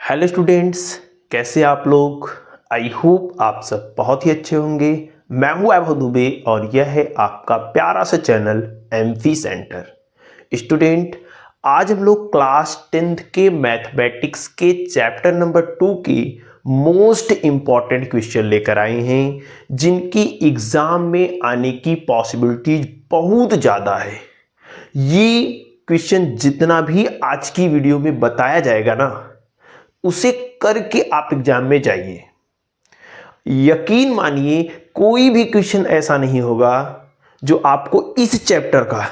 Hello students, कैसे आप लोग। आई होप आप सब बहुत ही अच्छे होंगे। मैं हूं वैभव दुबे और यह है आपका प्यारा सा चैनल एमफी सेंटर। स्टूडेंट, आज हम लोग क्लास 10th के मैथमेटिक्स के चैप्टर नंबर 2 की मोस्ट इम्पॉर्टेंट क्वेश्चन लेकर आए हैं, जिनकी एग्जाम में आने की पॉसिबिलिटीज बहुत ज़्यादा है। ये क्वेश्चन जितना भी आज की वीडियो में बताया जाएगा ना, उसे करके आप एग्जाम में जाइए। यकीन मानिए, कोई भी क्वेश्चन ऐसा नहीं होगा जो आपको इस चैप्टर का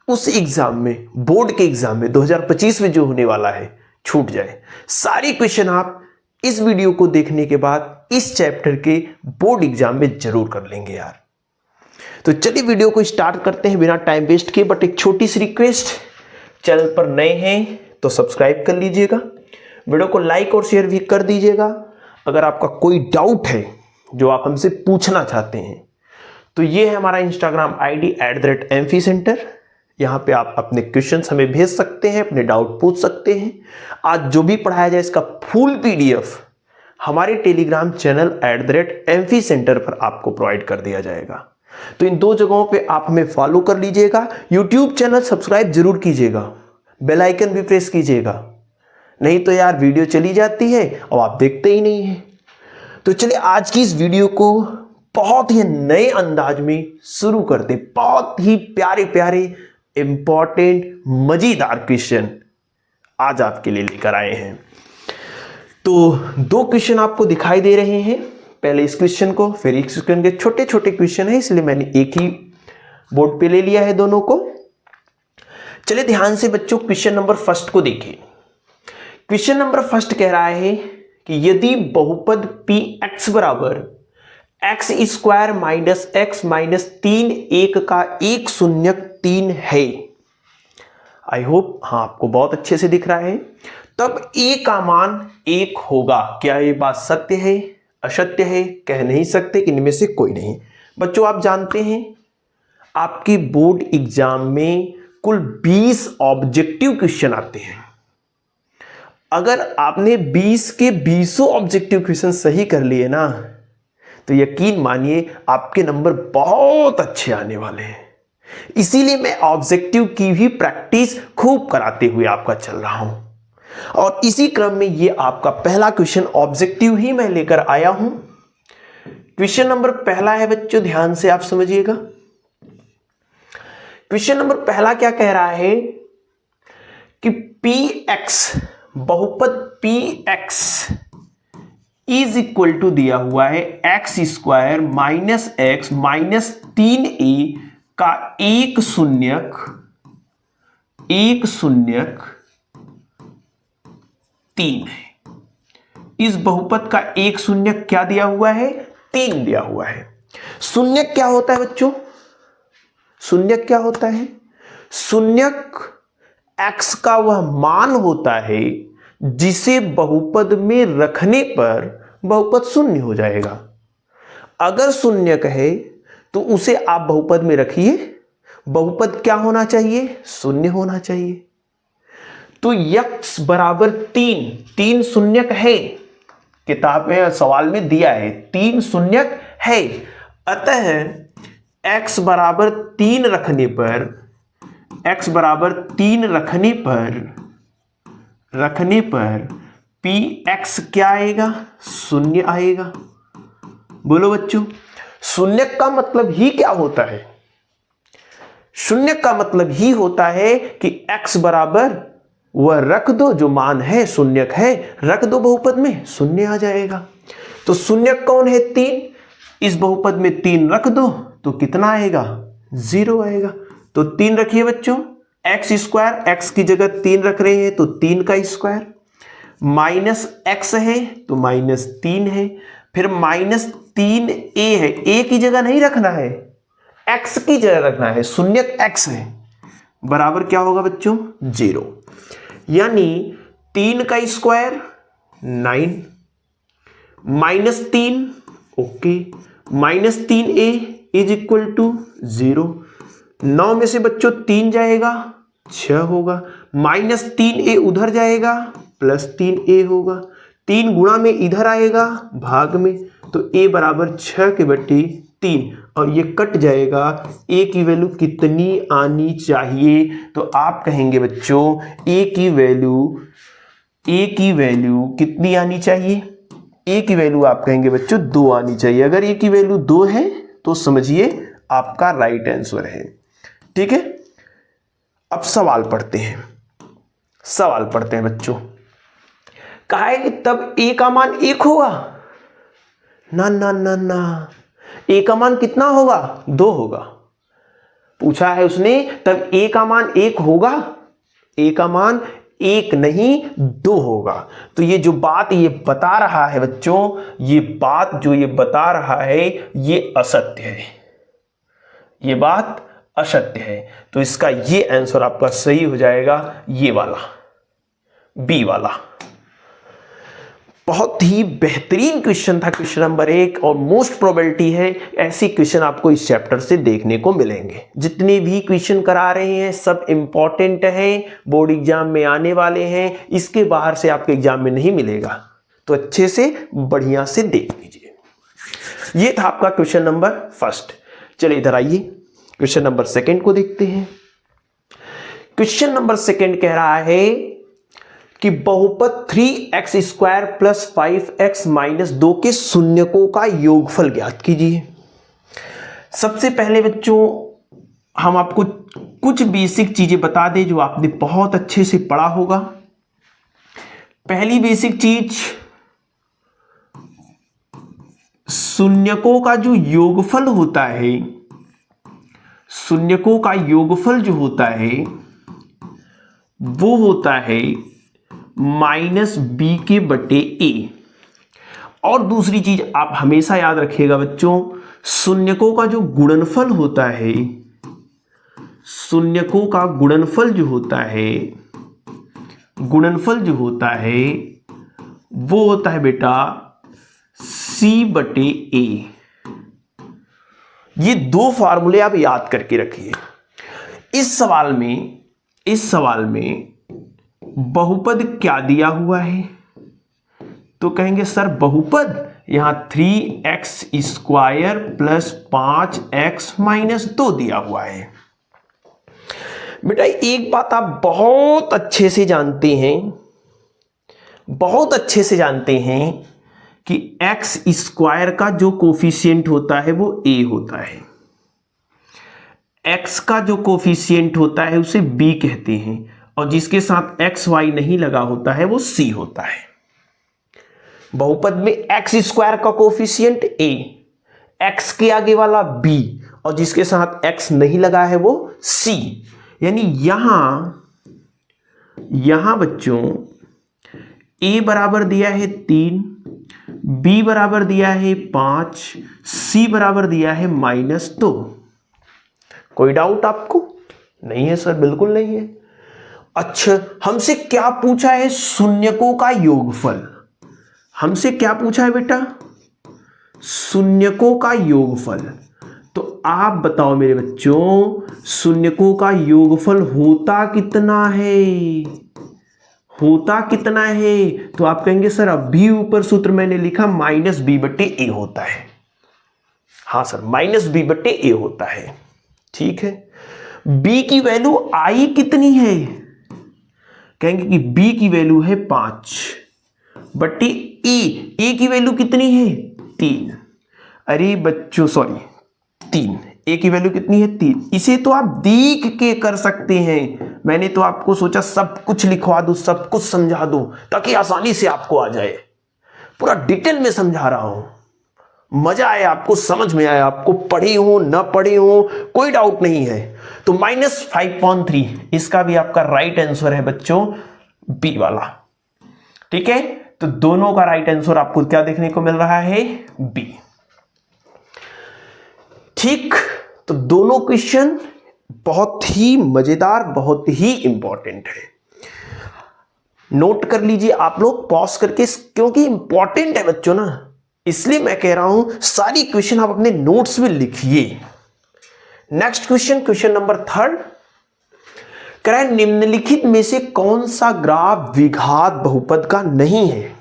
उस एग्जाम में, बोर्ड के एग्जाम में 2025 में जो होने वाला है, छूट जाए। सारे क्वेश्चन आप इस वीडियो को देखने के बाद इस चैप्टर के बोर्ड एग्जाम में जरूर कर लेंगे यार। तो चलिए वीडियो को स्टार्ट करते हैं बिना टाइम वेस्ट किए। बट एक छोटी सी रिक्वेस्ट, चैनल पर नए हैं तो सब्सक्राइब कर लीजिएगा, वीडियो को लाइक और शेयर भी कर दीजिएगा। अगर आपका कोई डाउट है जो आप हमसे पूछना चाहते हैं तो ये है हमारा इंस्टाग्राम आईडी @mfcenter। यहाँ पे आप अपने क्वेश्चंस हमें भेज सकते हैं, अपने डाउट पूछ सकते हैं। आज जो भी पढ़ाया जाए इसका फुल PDF हमारे टेलीग्राम चैनल @mfcenter पर आपको प्रोवाइड कर दिया जाएगा। तो इन दो जगहों पे आप हमें फॉलो कर लीजिएगा। यूट्यूब चैनल सब्सक्राइब जरूर कीजिएगा, बेल आइकन भी प्रेस कीजिएगा, नहीं तो यार वीडियो चली जाती है और आप देखते ही नहीं हैं। तो चलिए आज की इस वीडियो को बहुत ही नए अंदाज में शुरू करते। बहुत ही प्यारे प्यारे इंपॉर्टेंट मजेदार क्वेश्चन आज आपके लिए लेकर आए हैं। तो दो क्वेश्चन आपको दिखाई दे रहे हैं, पहले इस क्वेश्चन को, फिर इस क्वेश्चन के। छोटे छोटे क्वेश्चन है इसलिए मैंने एक ही बोर्ड पे ले लिया है दोनों को। चलिए ध्यान से बच्चों क्वेश्चन नंबर फर्स्ट को देखिए। क्वेश्चन नंबर फर्स्ट कह रहा है कि यदि बहुपद px बराबर x² माइनस x माइनस 3 1 का एक शून्यक 3 है, आई होप हाँ आपको बहुत अच्छे से दिख रहा है, तब a का मान 1 होगा। क्या ये बात सत्य है, असत्य है? कह नहीं सकते कि इनमें से कोई नहीं। बच्चों आप जानते हैं आपकी बोर्ड एग्जाम में कुल 20 ऑब्जेक्टिव क्वेश्चन आते हैं। अगर आपने 20 के 20 ऑब्जेक्टिव क्वेश्चन सही कर लिए ना, तो यकीन मानिए आपके नंबर बहुत अच्छे आने वाले हैं। इसीलिए मैं ऑब्जेक्टिव की भी प्रैक्टिस खूब कराते हुए आपका चल रहा हूं, और इसी क्रम में ये आपका पहला क्वेश्चन ऑब्जेक्टिव ही मैं लेकर आया हूं। क्वेश्चन नंबर पहला है बच्चों, ध्यान से आप समझिएगा। क्वेश्चन नंबर पहला क्या कह रहा है कि px, बहुपद px इज इक्वल टू दिया हुआ है x² minus x minus 3a का एक शून्यक 3 है। इस बहुपद का एक शून्यक क्या दिया हुआ है? 3 दिया हुआ है। शून्यक क्या होता है बच्चों? शून्यक क्या होता है? शून्यक x का वह मान होता है जिसे बहुपद में रखने पर बहुपद शून्य हो जाएगा। अगर शून्यक है तो उसे आप बहुपद में रखिए, बहुपद क्या होना चाहिए? शून्य होना चाहिए। तो x बराबर 3 शून्यक है, किताब में सवाल में दिया है 3 शून्यक है। अतः x बराबर 3 रखने पर, x बराबर 3 रखने पर px क्या आएगा? शून्य आएगा। बोलो बच्चों, शून्य का मतलब ही क्या होता है? शून्य का मतलब ही होता है कि x बराबर वह रख दो जो मान है, शून्यक है, रख दो बहुपद में, शून्य आ जाएगा। तो शून्यक कौन है? 3। इस बहुपद में 3 रख दो तो कितना आएगा? 0 आएगा। तो 3 रखिए बच्चों, x², x की जगह 3 रख रहे हैं तो 3 का स्क्वायर, माइनस x है तो माइनस 3 है, फिर माइनस 3a है, a की जगह नहीं रखना है, x की जगह रखना है, शून्यक x है, बराबर क्या होगा बच्चों? 0। यानी 3 का square 9 minus 3, okay, minus 3a is equal to 0। 9 में से बच्चों 3 जाएगा 6 होगा, माइनस 3a उधर जाएगा प्लस 3a होगा, 3 गुणा में इधर आएगा भाग में, तो a बराबर 6 के बटे 3 और ये कट जाएगा। a की वैल्यू कितनी आनी चाहिए? तो आप कहेंगे बच्चों a की वैल्यू कितनी आनी चाहिए? a की वैल्यू आप कहेंगे बच्चों 2 आनी चाहिए। अगर a की वैल्यू 2 है तो समझिए आपका राइट आंसर है। ठीक है, अब सवाल पढ़ते हैं बच्चों। कहा है कि तब a का मान 1 होगा? ना ना ना ना, a का मान कितना होगा? 2 होगा। पूछा है उसने तब a का मान 1 होगा? a का मान 1 नहीं 2 होगा। तो ये जो बात ये बता रहा है बच्चों, ये बात जो ये बता रहा है ये असत्य है, ये बात असत्य है। तो इसका ये आंसर आपका सही हो जाएगा, ये वाला, बी वाला। बहुत ही बेहतरीन क्वेश्चन था, क्वेश्चन नंबर 1, और मोस्ट प्रोबेबिलिटी है ऐसे क्वेश्चन आपको इस चैप्टर से देखने को मिलेंगे। जितने भी क्वेश्चन करा रहे हैं सब इंपॉर्टेंट हैं, बोर्ड एग्जाम में आने वाले हैं, इसके बाहर से आपके एग्जाम में नहीं मिलेगा। तो अच्छे से बढ़िया से देख लीजिए। ये था आपका क्वेश्चन नंबर 1। चलिए इधर आइए, क्वेश्चन नंबर 2 को देखते हैं। क्वेश्चन नंबर 2 कह रहा है कि बहुपद 3x² + 5x - 2 के शून्यकों का योगफल ज्ञात कीजिए। सबसे पहले बच्चों हम आपको कुछ बेसिक चीजें बता दें जो आपने बहुत अच्छे से पढ़ा होगा। पहली बेसिक चीज, शून्यकों का जो योगफल होता है, शून्यकों का योगफल जो होता है वो होता है -b/a। और दूसरी चीज आप हमेशा याद रखिएगा बच्चों, शून्यकों का जो गुणनफल होता है, शून्यकों का गुणनफल जो होता है वो होता है बेटा c/a। ये 2 फार्मूले आप याद करके रखिए। इस सवाल में बहुपद क्या दिया हुआ है? तो कहेंगे सर बहुपद यहां 3x² + 5x - 2 दिया हुआ है। बेटा एक बात आप बहुत अच्छे से जानते हैं कि x² का जो कोफिशिएंट होता है वो a होता है, x का जो कोफिशिएंट होता है उसे b कहते हैं, और जिसके साथ xy नहीं लगा होता है वो c होता है। बहुपद में x² का कोफिशिएंट a, x के आगे वाला b, और जिसके साथ x नहीं लगा है वो c। यानी यहां बच्चों a बराबर दिया है 3, b बराबर दिया है 5, c बराबर दिया है -2। कोई डाउट आपको? नहीं है सर, बिल्कुल नहीं है। अच्छा, हमसे क्या पूछा है? शून्यकों का योगफल। हमसे क्या पूछा है बेटा? शून्यकों का योगफल। तो आप बताओ मेरे बच्चों, शून्यकों का योगफल होता कितना है? तो आप कहेंगे सर अभी ऊपर सूत्र मैंने लिखा -b/a होता है। हाँ सर, -b/a होता है। ठीक है, b की वैल्यू आई कितनी है? कहेंगे कि b की वैल्यू है 5/a की वैल्यू कितनी है? 3। अरे बच्चों सॉरी 3, a की वैल्यू कितनी है? 3। इसे तो आप देख के कर सकते हैं, मैंने तो आपको सोचा सब कुछ लिखवा दूं, सब कुछ समझा दूं ताकि आसानी से आपको आ जाए। पूरा डिटेल में समझा रहा हूं, मजा आए आपको, समझ में आए आपको, पढ़े हो ना पढ़े हो कोई डाउट नहीं है। तो -5.3 इसका भी आपका राइट आंसर है बच्चों, बी वाला। ठीक है, तो दोनों का राइट आंसर आपको क्या देखने को मिल रहा है? बी। ठीक, तो दोनों क्वेश्चन बहुत ही मजेदार, बहुत ही इंपॉर्टेंट है। नोट कर लीजिए आप लोग पॉज करके, क्योंकि इंपॉर्टेंट है बच्चों ना, इसलिए मैं कह रहा हूं सारी क्वेश्चन आप अपने नोट्स में लिखिए। नेक्स्ट क्वेश्चन नंबर 3 कह रहा है निम्नलिखित में से कौन सा ग्राफ द्विघात बहुपद का नहीं है?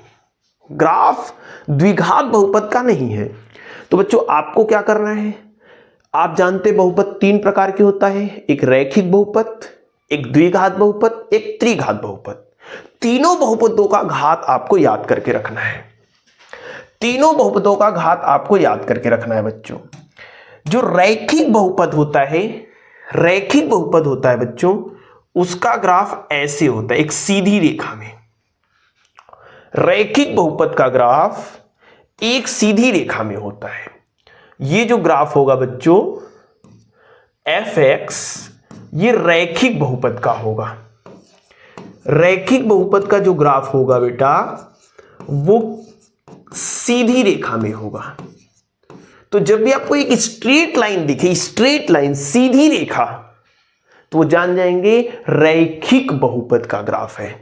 ग्राफ द्विघात बहुपद का नहीं है। तो बच्चों आपको क्या करना है, आप जानते बहुपद तीन प्रकार के होता है, एक रैखिक बहुपद, एक द्विघात बहुपद, एक त्रिघात बहुपद। तीनों बहुपदों का घात आपको याद करके रखना है। तीनों बहुपदों का घात आपको याद करके रखना है बच्चों। जो रैखिक बहुपद होता है, रैखिक बहुपद होता है बच्चों, उसका ग्राफ ऐसे होता है, एक सीधी रेखा में। रैखिक बहुपद का ग्राफ एक सीधी रेखा में होता है। ये जो ग्राफ होगा बच्चों fx, ये रैखिक बहुपद का होगा। रैखिक बहुपद का जो ग्राफ होगा बेटा वो सीधी रेखा में होगा। तो जब भी आपको एक स्ट्रेट लाइन दिखे, स्ट्रेट लाइन सीधी रेखा, तो वो जान जाएंगे रैखिक बहुपद का ग्राफ है।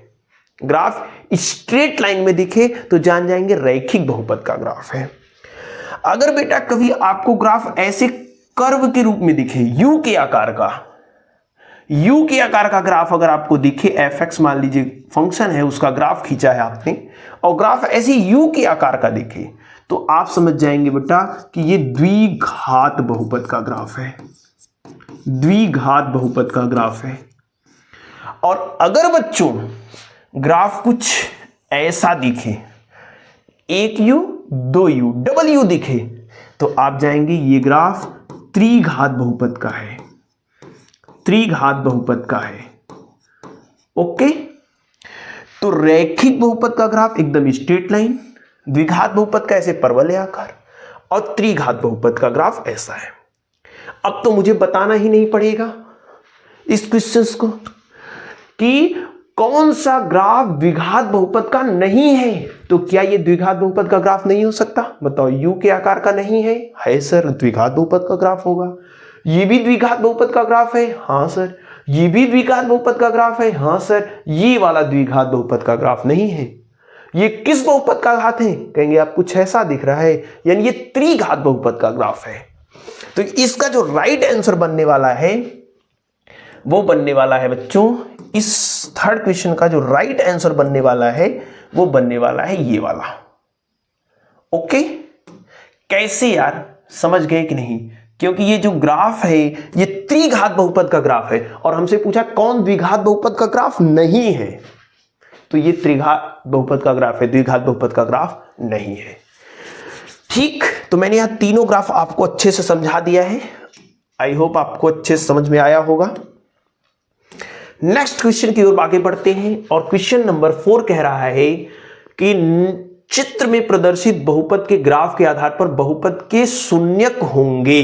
ग्राफ स्ट्रेट लाइन में दिखे तो जान जाएंगे रैखिक बहुपद का ग्राफ है। अगर बेटा कभी आपको ग्राफ ऐसे कर्व के रूप में दिखे, यू के आकार का, यू के आकार का ग्राफ अगर आपको दिखे, fx मान लीजिए फंक्शन है, उसका ग्राफ खींचा है आपने, और ग्राफ ऐसे यू के आकार का दिखे, तो आप समझ जाएंगे बेटा कि ये द्विघात बहुपद का ग्राफ है, द्विघात बहुपद का ग्राफ है। और अगर बच्चों ग्राफ कुछ ऐसा दिखे, एक यू दो यू डबल यू दिखे, तो आप जाएंगे ये ग्राफ त्रिघात बहुपद का है, त्रिघात बहुपद का है। ओके, तो रैखिक बहुपद का ग्राफ एकदम स्ट्रेट लाइन, द्विघात बहुपद का ऐसे परवलय आकार, और त्रिघात बहुपद का ग्राफ ऐसा है। अब तो मुझे बताना ही नहीं पड़ेगा इस क्वेश्चंस को कि कौन सा ग्राफ द्विघात बहुपद का नहीं है। तो क्या ये द्विघात बहुपद का ग्राफ नहीं हो सकता? बताओ, यू के आकार का नहीं है सर, द्विघात बहुपद का ग्राफ होगा। ये भी द्विघात बहुपद का ग्राफ है, हाँ सर। ये भी द्विघात बहुपद का ग्राफ है, हाँ सर। ये वाला द्विघात बहुपद का ग्राफ नहीं है। ये किस बहुपद का घात है? कहेंगे आप कुछ ऐसा दिख रहा है, यानी ये त्रिघात बहुपद का ग्राफ है। तो इसका जो राइट आंसर बनने वाला है वो बनने वाला है बच्चों, इस थर्ड क्वेश्चन का जो राइट आंसर बनने वाला है वो बनने वाला है ये वाला। ओके, कैसे यार, समझ गए कि नहीं? क्योंकि ये जो ग्राफ है ये त्रिघात बहुपद का ग्राफ है, और हमसे पूछा कौन द्विघात बहुपद का ग्राफ नहीं है, तो ये त्रिघात बहुपद का ग्राफ है, द्विघात बहुपद का ग्राफ नहीं है। ठीक, तो मैंने यहां तीनों ग्राफ आपको अच्छे से समझा दिया है। आई होप आपको अच्छे से समझ में आया होगा। नेक्स्ट क्वेश्चन की ओर आगे बढ़ते हैं, और क्वेश्चन नंबर 4 कह रहा है कि चित्र में प्रदर्शित बहुपद के ग्राफ के आधार पर बहुपद के शून्यक होंगे।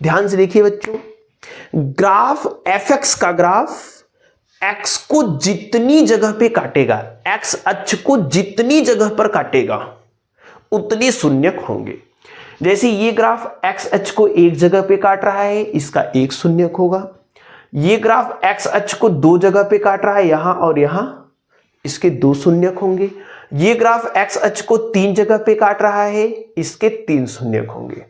ध्यान से देखिए बच्चों, ग्राफ fx का ग्राफ x को जितनी जगह पे काटेगा, x अक्ष को जितनी जगह पर काटेगा उतने शून्यक होंगे। जैसे ये ग्राफ x अक्ष को एक जगह पे काट रहा है, इसका एक शून्यक होगा। ये ग्राफ x अक्ष को दो जगह पे काट रहा है, यहां और यहां, इसके दो शून्यक होंगे। ये ग्राफ x अक्ष को तीन जगह पे काट रहा है, इसके तीन शून्यक होंगे।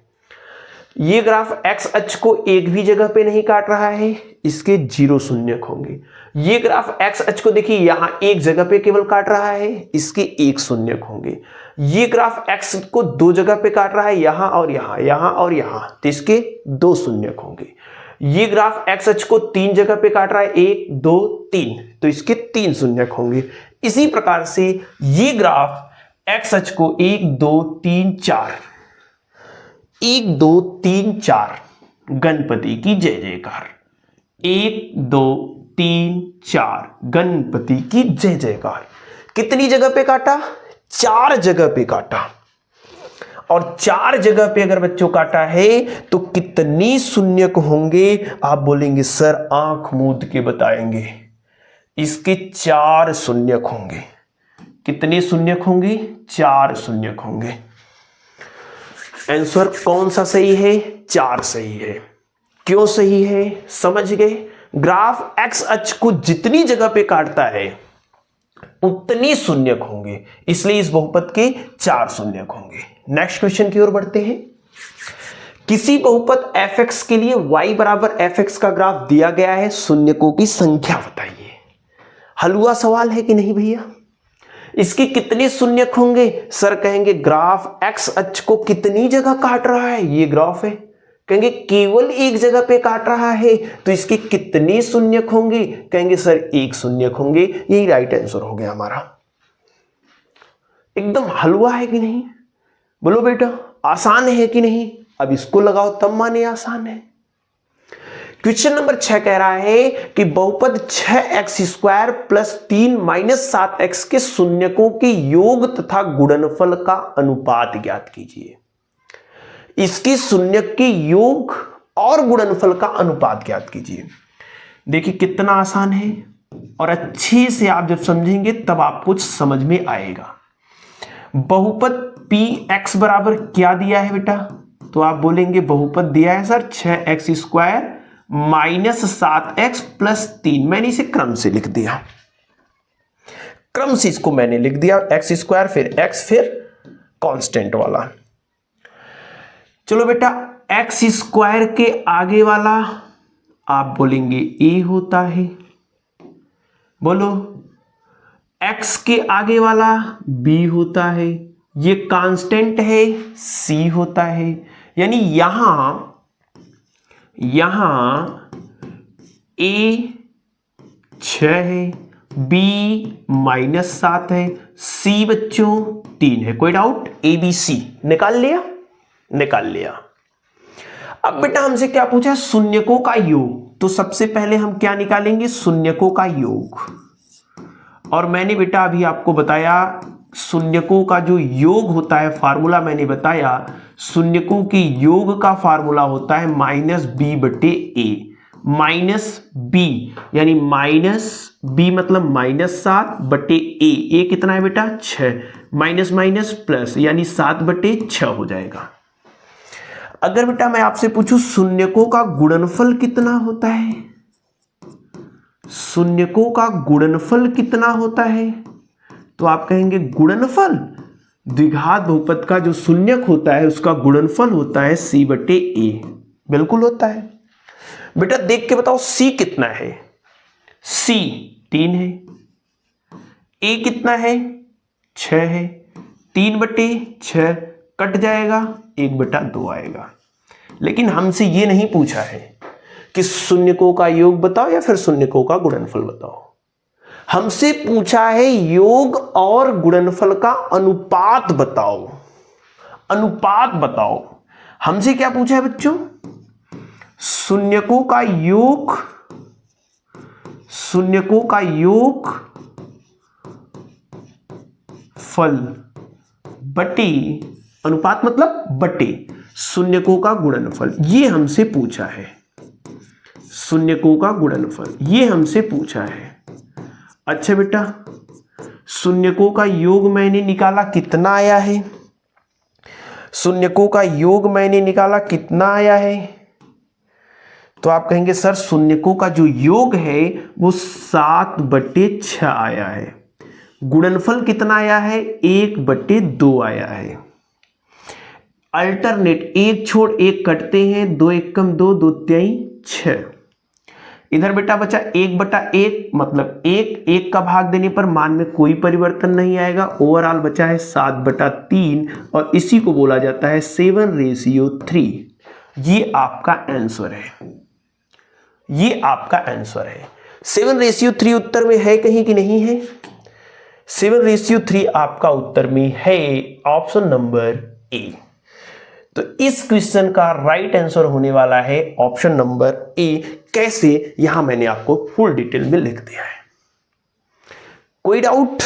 ये ग्राफ x अक्ष को एक भी जगह पे नहीं काट रहा है, इसके जीरो शून्यक होंगे। ये ग्राफ x अक्ष को देखिए यहां एक जगह पे केवल काट रहा है, इसके एक शून्यक होंगे। ये ग्राफ x को दो जगह पे काट रहा है, यहां और यहां, यहां और यहां, तो इसके दो शून्यक होंगे। ये ग्राफ x अक्ष को तीन जगह पे काट रहा है, एक दो तीन, तो इसके तीन शून्यक होंगे। इसी प्रकार से ये ग्राफ x अक्ष को एक दो तीन चार, एक दो तीन चार, गणपति की जय जयकार, एक दो तीन चार, गणपति की जय जयकार। कितनी जगह पे काटा? चार जगह पे काटा। और चार जगह पे अगर बच्चों काटा है तो कितनी शून्यक होंगे? आप बोलेंगे सर आंख मूंद के बताएंगे, इसके चार शून्यक होंगे। कितने शून्यक होंगे? चार शून्यक होंगे। आंसर कौन सा सही है? चार सही है। क्यों सही है? समझ गए? ग्राफ x अक्ष को जितनी जगह पे काटता है उतनी शून्यक होंगे, इसलिए इस बहुपद के चार शून्यक होंगे। नेक्स्ट क्वेश्चन की ओर बढ़ते हैं। किसी बहुपद fx के लिए y बराबर fx का ग्राफ दिया गया है, शून्यकों की संख्या बताइए। हलवा सवाल है कि नहीं भैया? इसके कितने शून्यक होंगे? सर कहेंगे ग्राफ एक्स अक्ष को कितनी जगह काट रहा है? ये ग्राफ है, कहेंगे केवल एक जगह पे काट रहा है, तो इसके कितने शून्यक होंगे? कहेंगे सर एक शून्यक होंगे। यही राइट आंसर हो गया हमारा। एकदम हलवा है कि नहीं? बोलो बेटा, आसान है कि नहीं? अब इसको लगाओ तब माने आसान है। क्वेश्चन नंबर 6 कह रहा है कि बहुपद 6x² प्लस 3 माइनस 7x के शून्यकों के योग तथा गुणनफल का अनुपात ज्ञात कीजिए। इसके शून्यक के योग और गुणनफल का अनुपात ज्ञात कीजिए। देखिए कितना आसान है, और अच्छे से आप जब समझेंगे तब आपको समझ में आएगा। बहुपद px बराबर क्या दिया है बेटा? तो आप बोलेंगे बहुपद दिया है sir 6x² minus 7x plus 3। मैंने इसे क्रम से लिख दिया, क्रम से इसको मैंने लिख दिया, x² फिर x फिर कांस्टेंट वाला। चलो बेटा, x² के आगे वाला आप बोलेंगे a होता है, बोलो। x के आगे वाला b होता है, ये कांस्टेंट है c होता है। यानी यहां a 6 है, b -7 है, c बच्चों 3 है। कोई डाउट? a b c निकाल लिया? निकाल लिया। अब बेटा हमसे क्या पूछा? शून्यकों का योग। तो सबसे पहले हम क्या निकालेंगे? शून्यकों का योग। और मैंने बेटा अभी आपको बताया शून्यकों का जो योग होता है, फार्मूला मैंने बताया, शून्यकों के योग का फार्मूला होता है -b/a। -b यानी -b मतलब -7/a। a कितना है बेटा? 6। माइनस माइनस प्लस यानी 7/6 हो जाएगा। अगर बेटा मैं आपसे पूछूं शून्यकों का गुणनफल कितना होता है? शून्यकों का गुणनफल कितना होता है? तो आप कहेंगे गुणनफल द्विघात बहुपद का जो शून्यक होता है उसका गुणनफल होता है c/a। बिल्कुल होता है बेटा। देख के बताओ c कितना है? c 3 है, a कितना है? 6 है। 3/6 कट जाएगा, 1/2 आएगा। लेकिन हमसे ये नहीं पूछा है कि शून्यकों का योग बताओ या फिर शून्यकों का गुणनफल बताओ। हमसे पूछा है योग और गुणनफल का अनुपात बताओ। अनुपात बताओ। हमसे क्या पूछा है बच्चों? शून्यकों का योग, शून्यकों का योग फल बटे, अनुपात मतलब बटे शून्यकों का गुणनफल। ये हमसे पूछा है। शून्यकों का गुणनफल ये हमसे पूछा है। अच्छा बेटा, शून्यकों का योग मैंने निकाला, कितना आया है? शून्यकों का योग मैंने निकाला, कितना आया है? तो आप कहेंगे सर शून्यकों का जो योग है वो 7/6 आया है। गुणनफल कितना आया है? 1/2 आया है। अल्टरनेट, एक छोड़ एक कटते हैं, 2 1 2, 2 3 6। इधर बेटा बचा 1/1 मतलब 1 का भाग देने पर मान में कोई परिवर्तन नहीं आएगा। ओवरऑल बचा है 7/3 और इसी को बोला जाता है 7/3। ये आपका आंसर है। ये आपका आंसर है। 7/3 उत्तर में है कहीं कि नहीं है? 7/3 आपका उत्तर में है, ऑप्शन नंबर ए। तो इस क्वेश्चन का राइट आंसर होने वाला है ऑप्शन नंबर ए। कैसे? यहां मैंने आपको फुल डिटेल में लिख दिया है। कोई डाउट?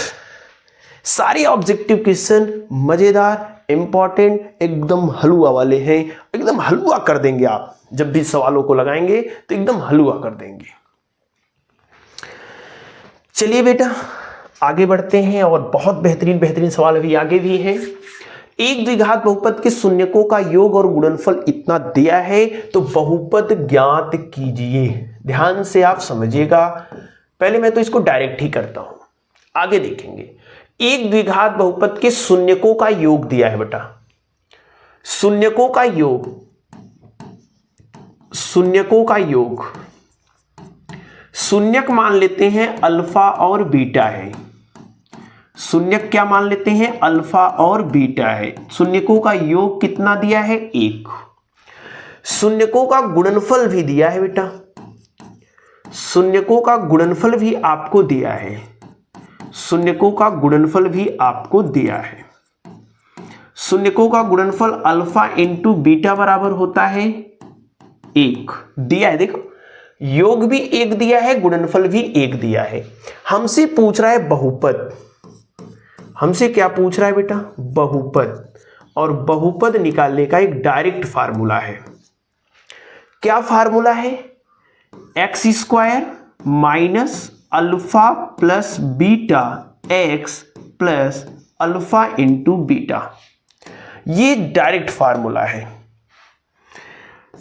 सारे ऑब्जेक्टिव क्वेश्चन मजेदार, इंपॉर्टेंट, एकदम हलवा वाले हैं। एकदम हलवा कर देंगे आप जब भी सवालों को लगाएंगे तो एकदम हलवा कर देंगे। चलिए बेटा आगे बढ़ते हैं और बहुत बेहतरीन बेहतरीन सवाल अभी आगे भी हैं। एक द्विघात बहुपद के शून्यकों का योग और गुणनफल इतना दिया है तो बहुपद ज्ञात कीजिए। ध्यान से आप समझिएगा। पहले मैं तो इसको डायरेक्ट ही करता हूं, आगे देखेंगे। एक द्विघात बहुपद के शून्यकों का योग दिया है बेटा। शून्यकों का योग, शून्यकों का योग, शून्यक मान लेते हैं अल्फा और बीटा है। शून्यक क्या मान लेते हैं, अल्फा और बीटा है। शून्यकों का योग कितना दिया है, 1। शून्यकों का गुणनफल भी दिया है बेटा, शून्यकों का गुणनफल भी आपको दिया है, शून्यकों का गुणनफल भी आपको दिया है। शून्यकों का गुणनफल अल्फा इंटू बीटा बराबर होता है 1 दिया है। देखो योग भी 1 दिया है, गुणनफल भी 1 दिया है। हमसे पूछ रहा है बहुपद, हमसे क्या पूछ रहा है बेटा, बहुपद। और बहुपद निकालने का एक डायरेक्ट फार्मूला है। क्या फार्मूला है, x square minus alpha plus beta x plus alpha into beta. ये डायरेक्ट फार्मूला है।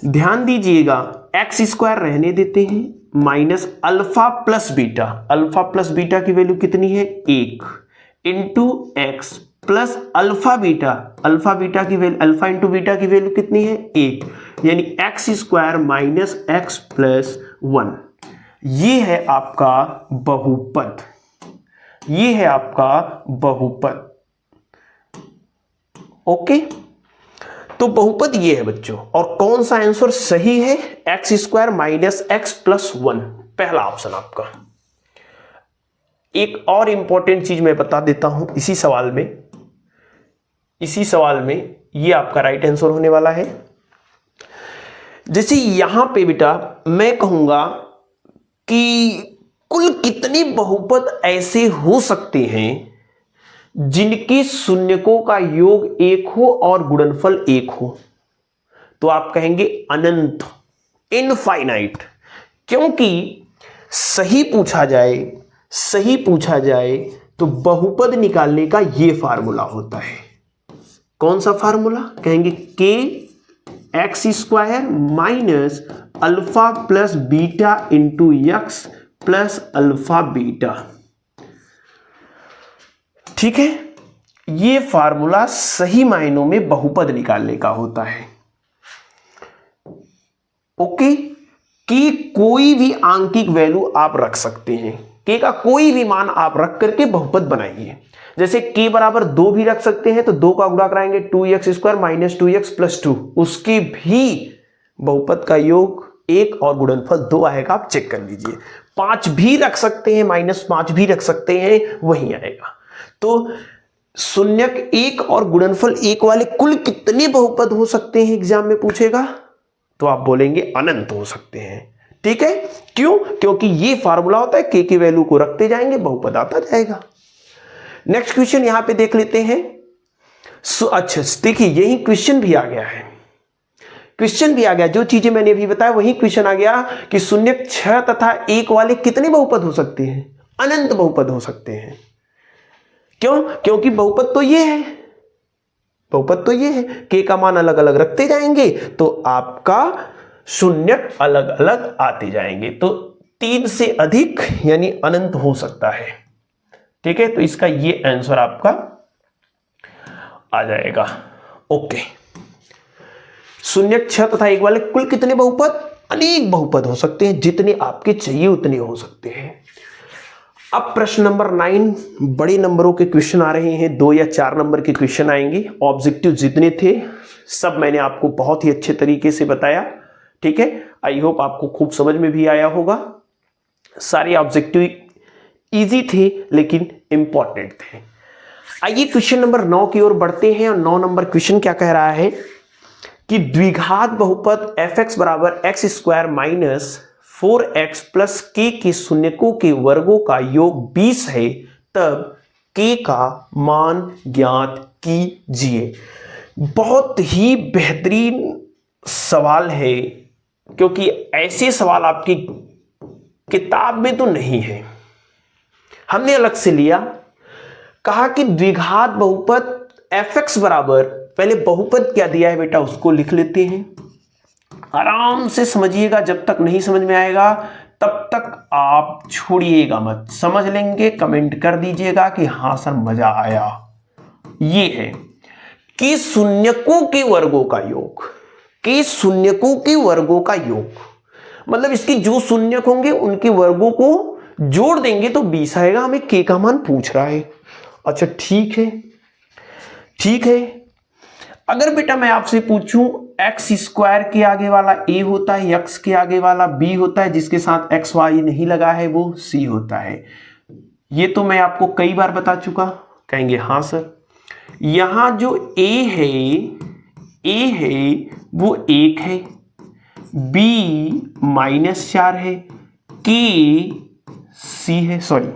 ध्यान दीजिएगा, एक्स स्क्वायर रहने देते हैं minus alpha plus beta, alpha plus beta की वैल्यू कितनी है, 1 into x plus alpha beta, alpha beta की वैल्यू, अल्फा इंटू बीटा की वैल्यू कितनी है, 1, यानी x square minus x plus 1। ये है आपका बहुपद, ये है आपका बहुपद। ओके, तो बहुपद ये है बच्चों। और कौन सा आंसर सही है, x square minus x plus 1, पहला ऑप्शन आपका। एक और इंपॉर्टेंट चीज मैं बता देता हूं इसी सवाल में, इसी सवाल में ये आपका राइट आंसर होने वाला है। जैसे यहां पे बेटा मैं कहूंगा कि कुल कितने बहुपद ऐसे हो सकते हैं जिनके शून्यकों का योग 1 हो और गुणनफल 1 हो, तो आप कहेंगे अनंत, इनफाइनाइट। क्योंकि सही पूछा जाए, सही पूछा जाए तो बहुपद निकालने का ये फार्मूला होता है। कौन सा फार्मूला, कहेंगे के x square minus alpha plus beta into x plus alpha beta. ठीक है, ये फार्मूला सही मायनों में बहुपद निकालने का होता है। ओके, कि कोई भी आंकिक वैल्यू आप रख सकते हैं, के का कोई भी मान आप रख करके बहुपद बनाइए। जैसे के बराबर 2 भी रख सकते हैं, तो 2 का गुणा कराएंगे 2x square minus 2x plus 2, उसके भी बहुपद का योग 1 और गुणनफल 2 आएगा, आप चेक कर लीजिए। 5 भी रख सकते हैं, -5 भी रख सकते हैं, वही आएगा। तो शून्यक 1 और गुणनफल 1 वाले कुल कितने बहुपद हो सकते हैं एग्जाम में पूछेगा, तो आप बोलेंगे अनंत हो सकते हैं। ठीक है, क्यों, क्योंकि ये फार्मूला होता है, के की वैल्यू को रखते जाएंगे, बहुपद आता जाएगा। नेक्स्ट क्वेश्चन यहां पे देख लेते हैं। अच्छा देखिए, यही क्वेश्चन भी आ गया है, क्वेश्चन भी आ गया, जो चीजें मैंने अभी बताया वही क्वेश्चन आ गया कि शून्यक 6 तथा 1 वाले कितने बहुपद हो सकते हैं, अनंत बहुपद हो सकते हैं। क्यों, क्योंकि बहुपद तो ये है, बहुपद तो ये है, के का मान अलग अलग रखते जाएंगे तो आपका शून्यक अलग अलग आते जाएंगे, तो 3 से अधिक यानी अनंत हो सकता है। ठीक है, तो इसका ये आंसर आपका आ जाएगा। ओके, शून्यक 6 तथा 1 वाले कुल कितने बहुपद, अनेक बहुपद हो सकते हैं, जितने आपके चाहिए उतने हो सकते हैं। अब प्रश्न नंबर 9, बड़े नंबरों के क्वेश्चन आ रहे हैं, 2 या 4 नंबर के क्वेश्चन आएंगे। ऑब्जेक्टिव जितने थे सब मैंने आपको बहुत ही अच्छे तरीके से बताया। ठीक है, आई होप आपको खूब समझ में भी आया होगा। सारे ऑब्जेक्टिव इजी थे लेकिन इंपॉर्टेंट थे। आइए क्वेश्चन नंबर 9 की ओर बढ़ते हैं। और 9 नंबर क्वेश्चन क्या कह रहा है कि द्विघात बहुपद fx बराबर x square minus 4x plus के शून्यकों के वर्गों का योग 20 है, तब k का मान ज्ञात कीजिए। बहुत ही बेहतरीन सवाल है, क्योंकि ऐसे सवाल आपकी किताब में तो नहीं है, हमने अलग से लिया। कहा कि द्विघात बहुपद fx बराबर, पहले बहुपद क्या दिया है बेटा उसको लिख लेते हैं, आराम से समझिएगा। जब तक नहीं समझ में आएगा तब तक आप छोड़िएगा मत, समझ लेंगे कमेंट कर दीजिएगा कि हाँ सर मजा आया। ये है कि शून्यकों के वर्गों का योग, कि शून्यकों के वर्गों का योग मतलब इसके जो शून्यक होंगे उनके वर्गों को जोड़ देंगे तो 20 आएगा। हमें के का मान पूछ रहा है। अच्छा ठीक है, ठीक है। अगर बेटा मैं आपसे पूछूं एक्स स्क्वायर के आगे वाला ए होता है, एक्स के आगे वाला बी होता है, जिसके साथ एक्स वाई नहीं लगा है वो सी होता है, ये तो मैं आपको कई बार बता चुका। कहेंगे हाँ सर। यहां जो ए है वो 1 है, बी -4 है, के सी है, सॉरी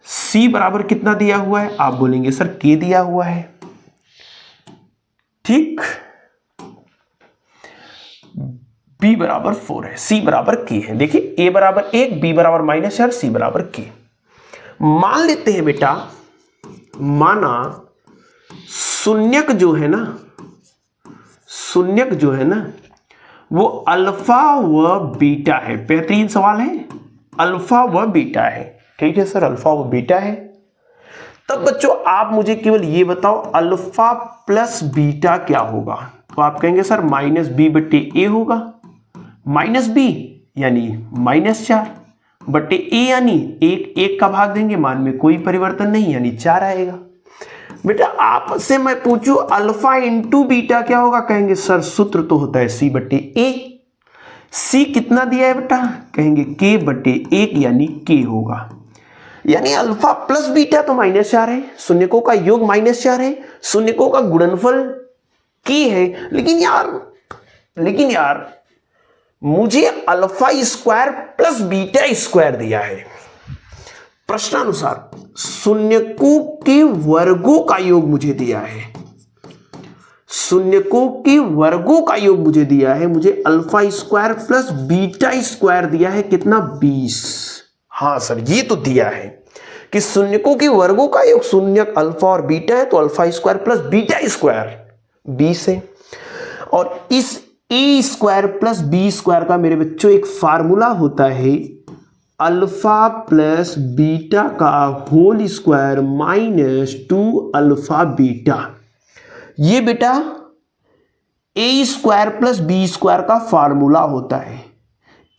सी बराबर कितना दिया हुआ है, आप बोलेंगे सर के दिया हुआ है, ठीक। बी बराबर 4 है, सी बराबर के है। देखिए ए बराबर 1, बी बराबर -4, सी बराबर के। मान लेते हैं बेटा, माना शून्यक जो है ना वो अल्फा व बीटा है। बेहतरीन सवाल है, अल्फा व बीटा है। ठीक है सर, अल्फा व बीटा है। तब बच्चों आप मुझे केवल ये बताओ अल्फा प्लस बीटा क्या होगा। तो आप कहेंगे सर -b/a होगा। -b यानी -4 बटे a यानी 1 का भाग देंगे, मान में कोई परिवर्तन नहीं यानी 4 आएगा। बेटा आपसे मैं पूछूं अल्फा इंटू बीटा क्या होगा, कहेंगे सर सूत्र तो होता है c/a। c कितना दिया है बेटा, कहेंगे k/1 यानी k होगा। यानी अल्फा प्लस बीटा तो -4 है, शून्यकों का योग -4 है, शून्यकों का गुणनफल k है। लेकिन यार मुझे alpha square plus beta square दिया है। प्रश्नानुसार शून्यकों के वर्गों का योग मुझे दिया है, शून्यकों के वर्गों का योग मुझे दिया है, मुझे alpha square plus beta square दिया है कितना, 20। हाँ सर ये तो दिया है कि शून्यकों के वर्गों का योग, शून्यक अल्फा और बीटा है तो alpha square plus beta square 20 है। और इस ए स्क्वायर प्लस बी स्क्वायर का मेरे बच्चों एक फार्मूला होता है अल्फा प्लस बीटा का होल स्क्वायर -2 अल्फा बीटा। ये बेटा ए स्क्वायर प्लस बी स्क्वायर का फार्मूला होता है।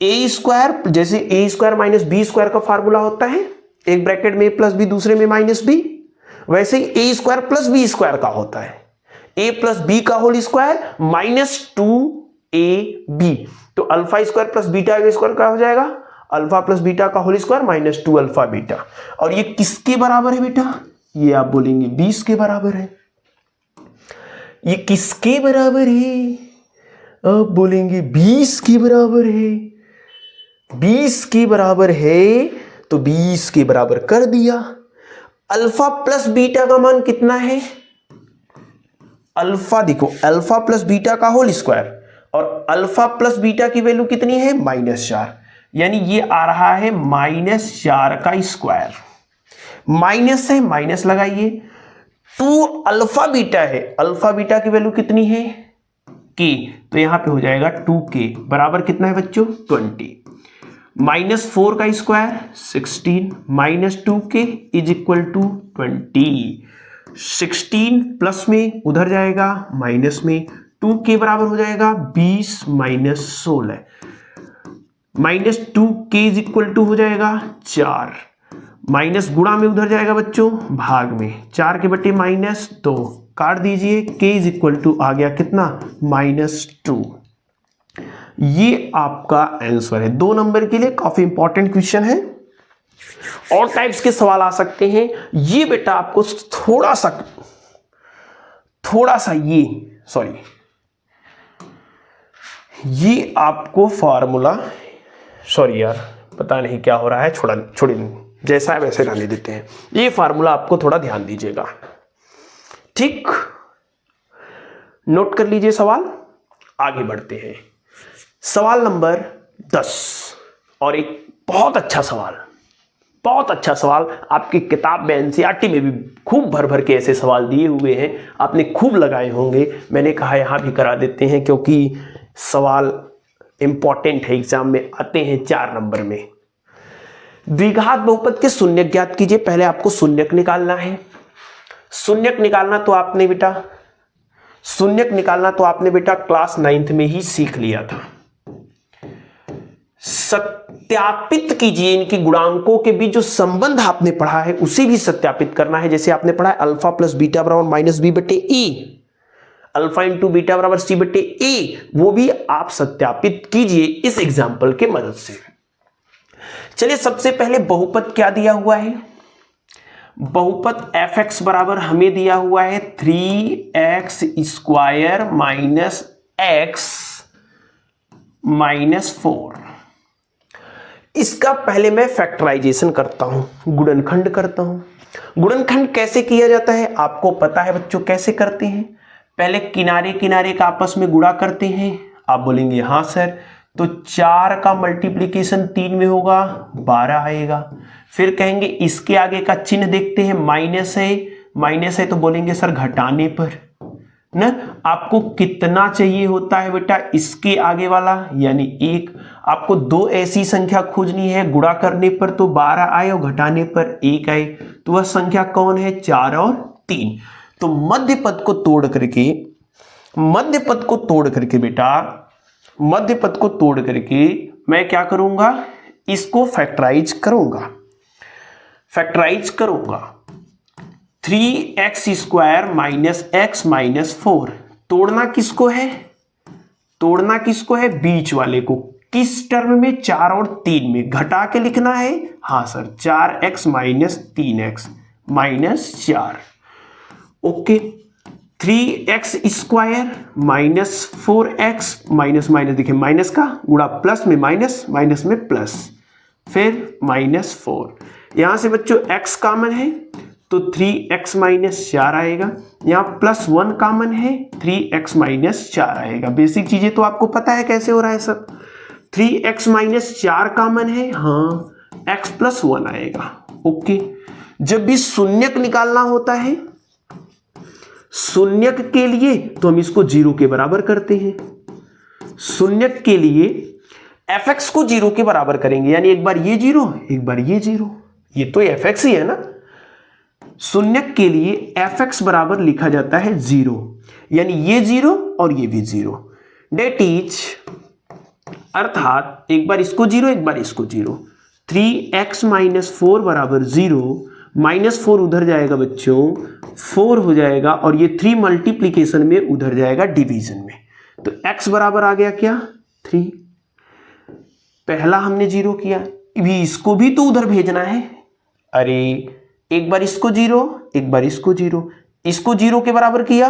ए स्क्वायर जैसे ए स्क्वायर माइनस बी स्क्वायर का फार्मूला होता है, एक ब्रैकेट में प्लस बी दूसरे में -b, वैसे ही ए स्क्वायर प्लस बी स्क्वायर का होता है a प्लस बी का होल स्क्वायर -2ab। तो अल्फा स्क्वायर प्लस बीटा का स्क्वायर क्या हो जाएगा, अल्फा प्लस बीटा का होल स्क्वायर -2 अल्फा बीटा। और ये किसके बराबर है बेटा, ये आप बोलेंगे 20 के बराबर है। ये किसके बराबर है, आप बोलेंगे 20 के बराबर है। 20 के बराबर है तो 20 के बराबर कर दिया। अल्फा प्लस बीटा का मान कितना है, अल्फा देखो अल्फा प्लस बीटा का होल स्क्वायर और अल्फा प्लस बीटा की वैल्यू कितनी है -4, यानी ये आ रहा है -4 का स्क्वायर। माइनस है माइनस लगाइए, 2 अल्फा बीटा है, अल्फा बीटा की वैल्यू कितनी है k, तो यहां पे हो जाएगा 2k बराबर कितना है बच्चों 20। -4 का square 16 -2k is equal to 20। 16 plus में उधर जाएगा माइनस में, 2k बराबर हो जाएगा 20 -16 -2k इज इक्वल टू हो जाएगा 4, माइनस गुणा में उधर जाएगा बच्चों भाग में, 4 के बटे -2 काट दीजिए, k इज इक्वल टू आ गया कितना -2। ये आपका आंसर है 2 नंबर के लिए। काफी इंपॉर्टेंट क्वेश्चन है। और टाइप्स के सवाल आ सकते हैं। ये बेटा आपको थोड़ा सा ये आपको फार्मूला, सॉरी यार पता नहीं क्या हो रहा है, छोड़िए जैसा है वैसे रहने देते हैं। ये फार्मूला आपको थोड़ा ध्यान दीजिएगा, ठीक। नोट कर लीजिए सवाल, आगे बढ़ते हैं। सवाल नंबर 10 और एक बहुत अच्छा सवाल आपकी किताब में एनसीईआरटी में भी खूब भर के ऐसे सवाल दिए हुए हैं, आपने खूब लगाए होंगे। मैंने कहा यहां भी करा देते हैं क्योंकि सवाल इंपॉर्टेंट है, एग्जाम में आते हैं 4 नंबर में। द्विघात बहुपद के शून्यक ज्ञात कीजिए। पहले आपको शून्यक निकालना है। शून्यक निकालना तो आपने बेटा क्लास 9th में ही सीख लिया था। सत्यापित कीजिए, इनके गुणांकों के बीच जो संबंध आपने पढ़ा है उसे भी सत्यापित करना है। जैसे आपने पढ़ा है अल्फा प्लस बीटा बराबर माइनस बी बटे ए, अल्फा इंटू बीटा बराबर सी बटे ए, वो भी आप सत्यापित कीजिए इस एग्जाम्पल के मदद से। चलिए सबसे पहले बहुपद क्या दिया हुआ है, बहुपद एफ एक्स बराबर हमें दिया हुआ है 3x square minus x minus 4। इसका पहले मैं फैक्टराइजेशन करता हूं, गुणनखंड करता हूं। गुणनखंड कैसे किया जाता है आपको पता है बच्चों, कैसे करते हैं? पहले किनारे किनारे का आपस में गुणा करते हैं। आप बोलेंगे हाँ सर, तो 4 का मल्टीप्लीकेशन 3 में होगा 12 आएगा। फिर कहेंगे इसके आगे का चिन्ह देखते हैं, माइनस है, माइनस है तो बोलेंगे सर घटाने पर ना। आपको कितना चाहिए होता है बेटा, इसके आगे वाला यानी 1। आपको 2 ऐसी संख्या खोजनी है, गुणा करने पर तो 12 आए और घटाने पर 1 आए, तो वह संख्या कौन है? 4 और 3। तो मध्य पद को तोड़ करके, मध्य पद को तोड़ करके बेटा, मध्य पद को तोड़ करके मैं क्या करूंगा, इसको फैक्टराइज करूंगा, फैक्टराइज करूंगा। 3x square minus x minus 4। तोड़ना किसको है? तोड़ना किसको है? बीच वाले को। किस टर्म में? 4 और 3 में। घटा के लिखना है, हाँ sir, 4x minus 3x minus 4। Okay, 3x square minus 4x minus minus, देखिए माइनस का गुणा प्लस में माइनस, माइनस में प्लस, फिर माइनस 4। यहां से बच्चों x कॉमन है तो 3x माइनस 4 आएगा। यहां प्लस 1 कॉमन है, 3x माइनस 4 आएगा। बेसिक चीजें तो आपको पता है कैसे हो रहा है सब। 3x माइनस 4 कॉमन है, हाँ, x प्लस 1 आएगा। ओके, जब भी शून्यक निकालना होता है, शून्यक के लिए तो हम इसको 0 के बराबर करते हैं। शून्यक के लिए fx को 0 के बराबर करेंगे, यानी एक बार ये 0, एक बार ये 0, ये तो fx ही है ना। शून्यक के लिए fx बराबर लिखा जाता है 0, यानी ये 0 और ये भी 0। डेट इज, अर्थात एक बार इसको 0, एक बार इसको 0। 3x माइनस 4 बराबर 0, माइनस 4 उधर जाएगा बच्चों, 4 हो जाएगा, और ये 3 मल्टीप्लीकेशन में उधर जाएगा डिवीजन में। तो x बराबर आ गया क्या? 3। पहला हमने 0 किया, भी इसको भी तो उधर भेजना है। अरे एक बार इसको 0, एक बार इसको 0, इसको 0 के बराबर किया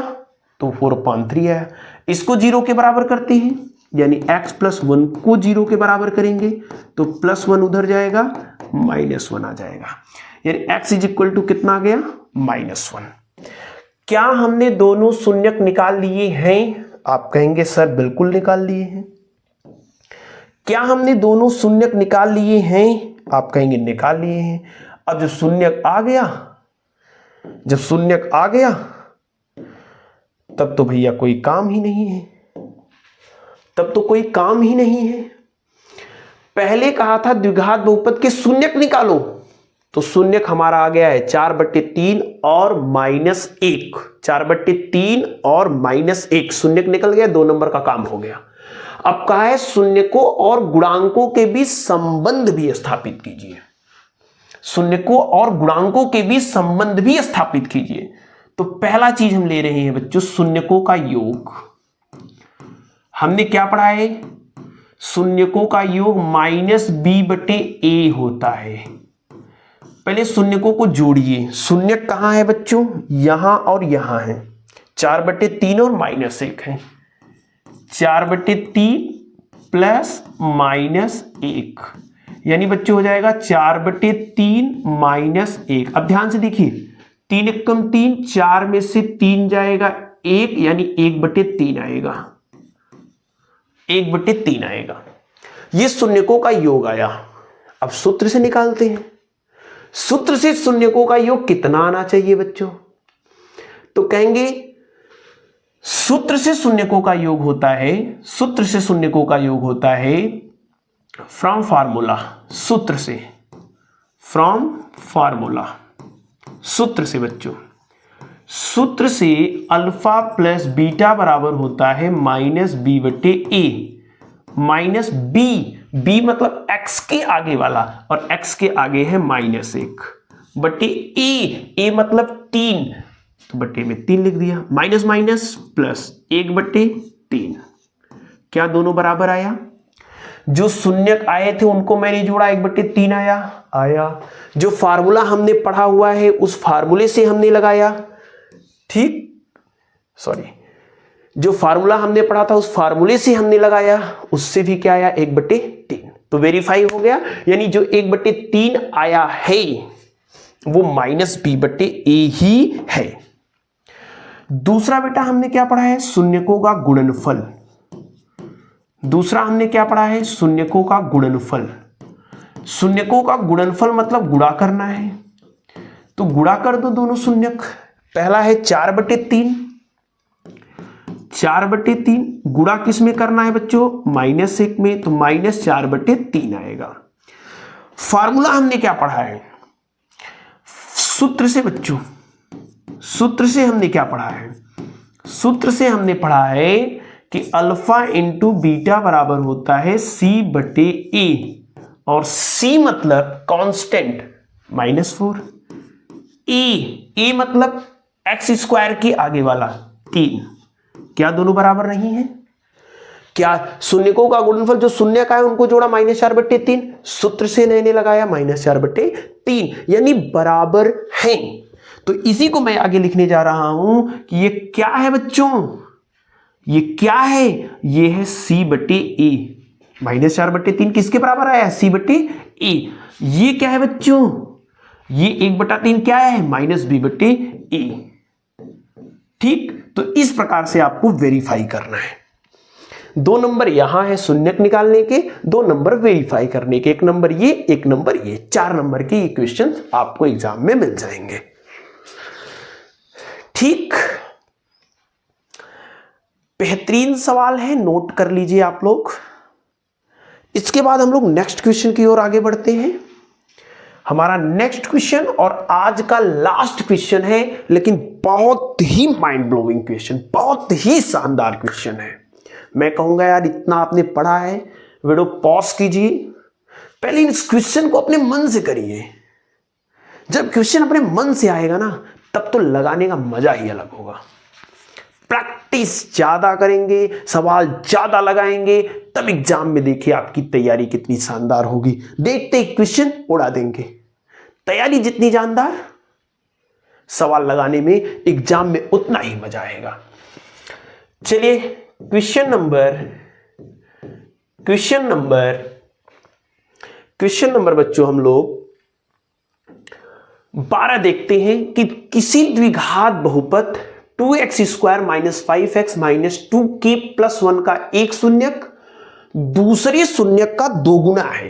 तो 4/3 आया। इसको 0 के बराबर करते हैं, यानी x प्लस 1 को 0 के बराबर करेंगे तो प्लस 1 उधर जाएगा, माइनस 1 आ जाएगा, यानी x इज इक्वल टू कितना आ गया? -1। क्या हमने दोनों शून्यक निकाल लिए हैं? आप कहेंगे सर बिल्कुल निकाल लिए हैं। क्या हमने दोनों शून्यक निकाल लिए हैं? आप कहेंगे निकाल लिए हैं। अब जब शून्यक आ गया, जब शून्यक आ गया तब तो भैया कोई काम ही नहीं है, तब तो कोई काम ही नहीं है। पहले कहा था द्विघात बहुपद के शून्यक निकालो, तो शून्यक हमारा आ गया है 4/3 और -1। 4/3 और -1 शून्यक निकल गया, 2 नंबर का काम हो गया। अब कहा है शून्यकों और गुणांकों के बीच संबंध भी स्थापित कीजिए। शून्यकों और गुणांकों के बीच संबंध भी स्थापित कीजिए। तो पहला चीज हम ले रहे हैं बच्चों, शून्यकों का योग। हमने क्या पढ़ा है? शून्यकों का योग -b/a होता है। पहले शून्यकों को जोड़िए। शून्यक कहां है बच्चों? यहां और यहां है। 4/3 और -1 है। 4/3 प्लस -1, यानी बच्चों हो जाएगा 4/3 -1। अब ध्यान से देखिए, 3 एकम 3, 4 में से 3 जाएगा 1, यानी 1/3 आएगा, 1/3 आएगा। ये शून्यकों का योग आया। अब सूत्र से निकालते हैं। सूत्र से शून्यकों का योग कितना आना चाहिए बच्चों? तो कहेंगे सूत्र से शून्यकों का योग होता है, सूत्र से शून्यकों का योग होता है फ्रॉम फार्मूला, सूत्र से, फ्रॉम फार्मूला, सूत्र से बच्चों, सूत्र से अल्फा प्लस बीटा बराबर होता है -b/a। -b, b मतलब x के आगे वाला, और x के आगे है -1 बटे a मतलब 3, तो बटे में 3 लिख दिया, माइनस माइनस प्लस 1/3। क्या दोनों बराबर आया? जो शून्यक आए थे उनको मैंने जोड़ा, 1/3 आया। जो फार्मूला हमने पढ़ा हुआ है उस फार्मूले से हमने लगाया, ठीक, सॉरी, जो फार्मूला हमने पढ़ा था उस फार्मूले से हमने लगाया, उससे भी क्या आया? 1/3। तो वेरीफाई हो गया, यानी जो 1/3 आया है वो -b/a ही है। दूसरा बेटा हमने क्या पढ़ा है? शून्यकों का गुणनफल। दूसरा हमने क्या पढ़ा है? शून्यकों का गुणनफल। शून्यकों का गुणनफल मतलब गुणा करना है, तो गुणा कर दो दोनों शून्यक। पहला है 4/3, 4/3 गुणा किस में करना है बच्चों? -1 में, तो -4/3 आएगा। फार्मूला हमने क्या पढ़ा है? सूत्र से बच्चों, सूत्र से हमने क्या पढ़ा है? सूत्र से हमने पढ़ा है कि अल्फा इंटू बीटा बराबर होता है c/a, और c मतलब कांस्टेंट -4, a मतलब x² के आगे वाला 3। क्या दोनों बराबर नहीं है? क्या शून्यकों का गुणनफल जो शून्य का है उनको जोड़ा -4/3, सूत्र से मैंने लगाया -4/3, यानी बराबर हैं। तो इसी को मैं आगे लिखने जा रहा हूं कि ये क्या है बच्चों? ये क्या है? ये है c/a। -4/3 किसके बराबर आया? c/a। ये क्या है बच्चों? ये 1/3 क्या है? -b/a। ठीक, तो इस प्रकार से आपको वेरीफाई करना है। 2 नंबर यहां है शून्यक निकालने के, 2 नंबर वेरीफाई करने के, 1 नंबर ये, 1 नंबर ये, 4 नंबर के ये क्वेश्चन आपको एग्जाम में मिल जाएंगे। ठीक, बेहतरीन सवाल है, नोट कर लीजिए आप लोग। इसके बाद हम लोग नेक्स्ट क्वेश्चन की ओर आगे बढ़ते हैं। हमारा नेक्स्ट क्वेश्चन और आज का लास्ट क्वेश्चन है, लेकिन बहुत ही माइंड ब्लोइंग क्वेश्चन, बहुत ही शानदार क्वेश्चन है। मैं कहूंगा यार इतना आपने पढ़ा है, वीडियो पॉज कीजिए, पहले इस क्वेश्चन को अपने मन से करिए। जब क्वेश्चन अपने मन से आएगा ना, तब तो लगाने का मजा ही अलग होगा। प्रैक्टिस ज्यादा करेंगे, सवाल ज्यादा लगाएंगे, तब एग्जाम में देखिए आपकी तैयारी कितनी शानदार होगी। देखते ही क्वेश्चन उड़ा देंगे। तैयारी जितनी जानदार, सवाल लगाने में एग्जाम में उतना ही मजा आएगा। चलिए क्वेश्चन नंबर बच्चों हम लोग 12 देखते हैं कि किसी द्विघात बहुपद 2x² - 5x - 2k + 1 का एक शून्यक दूसरे शून्यक का दोगुना है।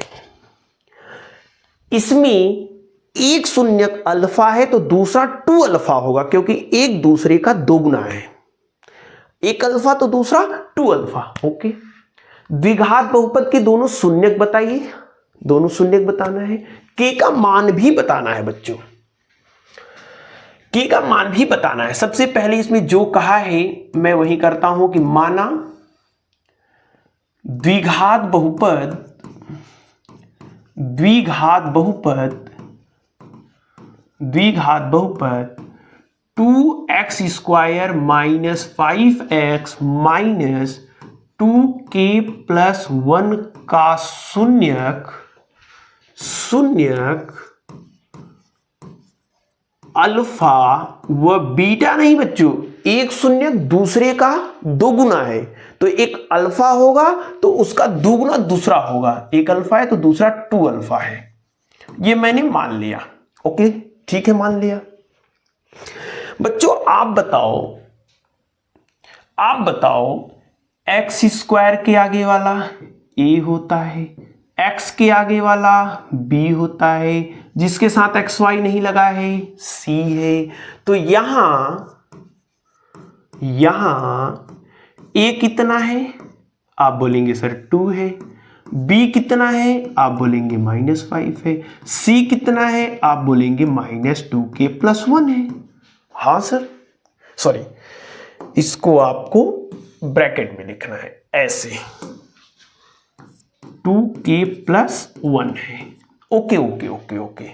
इसमें एक शून्यक अल्फा है तो दूसरा 2 अल्फा होगा, क्योंकि एक दूसरे का दोगुना है। एक अल्फा तो दूसरा 2 अल्फा। ओके, द्विघात बहुपद के दोनों शून्यक बताइए, दोनों शून्यक बताना है, k का मान भी बताना है बच्चों, k का मान भी बताना है। सबसे पहले इसमें जो कहा है मैं वही करता हूं कि माना द्विघात बहुपद 2x² - 5x - 2k + 1 का शून्यक अल्फा व बीटा नहीं बच्चों, एक शून्यक दूसरे का दोगुना है, तो एक अल्फा होगा तो उसका दोगुना दूसरा होगा। एक अल्फा है तो दूसरा 2 अल्फा है। ये मैंने मान लिया। ओके, ठीक है, मान लिया। बच्चों आप बताओ x² के आगे वाला a होता है, x के आगे वाला b होता है, जिसके साथ xy नहीं लगा है c है। तो यहां a कितना है? आप बोलेंगे सर 2 है। b कितना है? आप बोलेंगे -5 है। c कितना है? आप बोलेंगे -2k + 1 है। हाँ सर, सॉरी, इसको आपको ब्रैकेट में लिखना है ऐसे। 2k+1 है। Okay okay okay okay.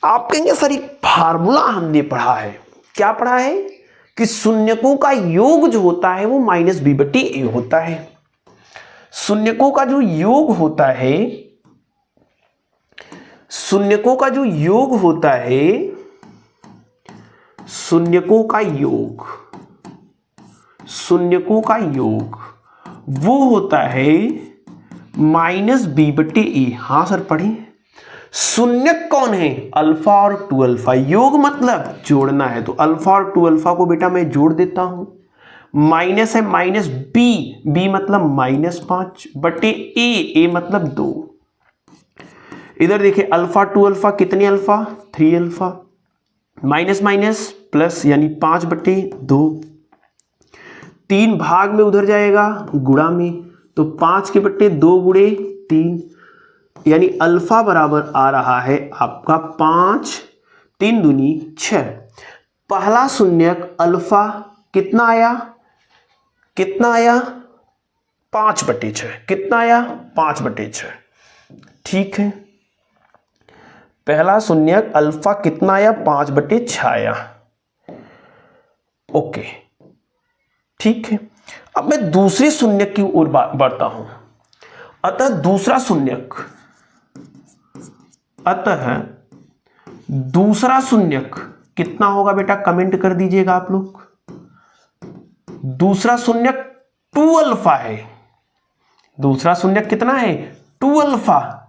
आप कहेंगे सर एक फार्मूला हमने पढ़ा है। क्या पढ़ा है कि शून्यकों का योग जो होता है वो -b/a होता है। शून्यकों का जो योग होता है, शून्यकों का जो योग होता है, शून्यकों का योग, शून्यकों का योग वो होता है -b/a। हाँ सर पढ़िए। शून्यक कौन है? अल्फा और 2α। योग मतलब जोड़ना है, तो अल्फा और 2α को बेटा मैं जोड़ देता हूं। माइनस है -b, b मतलब -5/a, a मतलब 2। इधर देखिए अल्फा 2α कितने अल्फा? 3α। माइनस माइनस प्लस यानी 5/2। 3 भाग में उधर जाएगा गुणा में, तो 5/2 गुणे 3, यानी अल्फा बराबर आ रहा है आपका 5, 3 दूनी 6। पहला शून्यक अल्फा कितना आया? कितना आया? 5/6। कितना आया? 5/6। ठीक है, पहला शून्यक अल्फा कितना आया? 5/6 आया। ओके ठीक है। अब मैं दूसरे शून्यक की ओर बढ़ता हूं। अतः दूसरा शून्यक, अतः दूसरा शून्यक कितना होगा बेटा? कमेंट कर दीजिएगा आप लोग। दूसरा शून्यक 2α है। दूसरा शून्यक कितना है? 2α।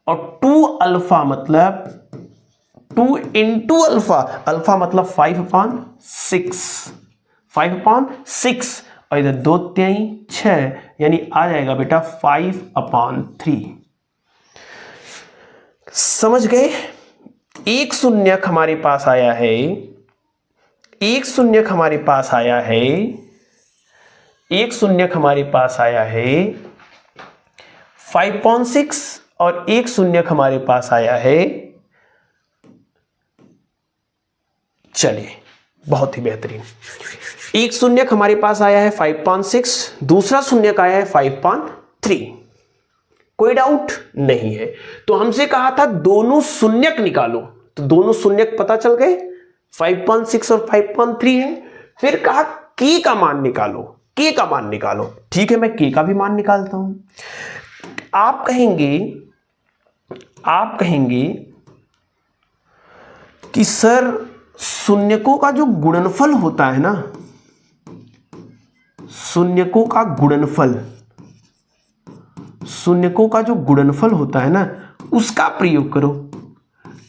और 2α मतलब 2 into अल्फा, अल्फा मतलब 5/6, 5/6, और इधर 2 3 6, यानी आ जाएगा बेटा 5/3। समझ गए? एक शून्यक हमारे पास आया है, एक शून्यक हमारे पास आया है, एक शून्यक हमारे पास आया है 5/6, और एक शून्यक हमारे पास आया है, चलिए बहुत ही बेहतरीन, एक शून्यक हमारे पास आया है 5/6, दूसरा शून्यक आया है 5/3। कोई डाउट नहीं है। तो हमसे कहा था दोनों शून्यक निकालो, तो दोनों शून्यक पता चल गए, 5/6 और 5/3 है। फिर कहा k का मान निकालो, k का मान निकालो। ठीक है, मैं k का भी मान निकालता हूं। आप कहेंगे कि सर शून्यकों का जो गुणनफल होता है ना, शून्यकों का गुणनफल, शून्यकों का जो गुणनफल होता है ना, उसका प्रयोग करो।